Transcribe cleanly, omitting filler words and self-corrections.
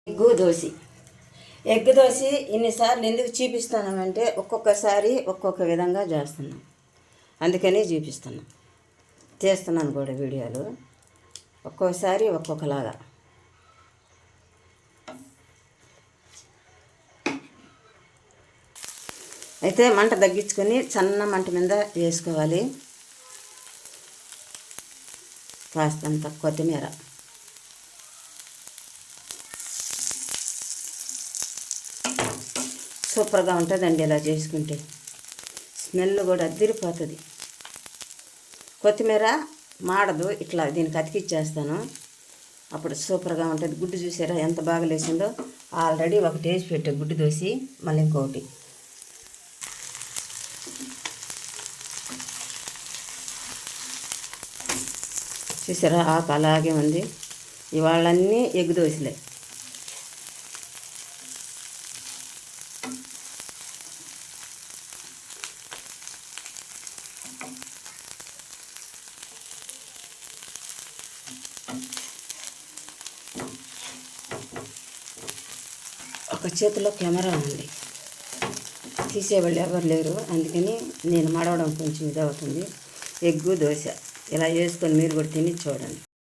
Egg dosa egg dosa ఇన్నిసార్లు ఎందుకు చూపిస్తున్నామంటే ఒక్కొక్కసారి ఒక్కొక్క విధంగా చేస్తున్నాం, అందుకని చూపిస్తున్నాం. చేస్తున్నాను కూడా వీడియోలు ఒక్కోసారి ఒక్కొక్కలాగా. అయితే మంట తగ్గించుకొని సన్న మంట మీద వేసుకోవాలి. కాస్తంత కొత్తిమీర, సూపర్గా ఉంటుందండి ఇలా చేసుకుంటే. స్మెల్ కూడా అదిరిపోతుంది. కొత్తిమీర మాడదు, ఇట్లా దీనికి అతికిచ్చేస్తాను, అప్పుడు సూపర్గా ఉంటుంది. గుడ్డు చూసారా ఎంత బాగా లేచిందో. ఆల్రెడీ ఒకటి వేసి పెట్టే గుడ్డు దోసి, మళ్ళీ ఇంకొకటి. చూసారా ఆకు అలాగే ఉంది. ఇవాళన్నీ ఎగ్ దోశలే. ఒక చేతిలో కెమెరా ఉంది, తీసేవాళ్ళు ఎవరు లేరు, అందుకని నేను మడవడం కొంచెం ఇదవుతుంది. ఎగ్గు దోశ ఇలా చేసుకొని మీరు కూడా తిని చూడండి.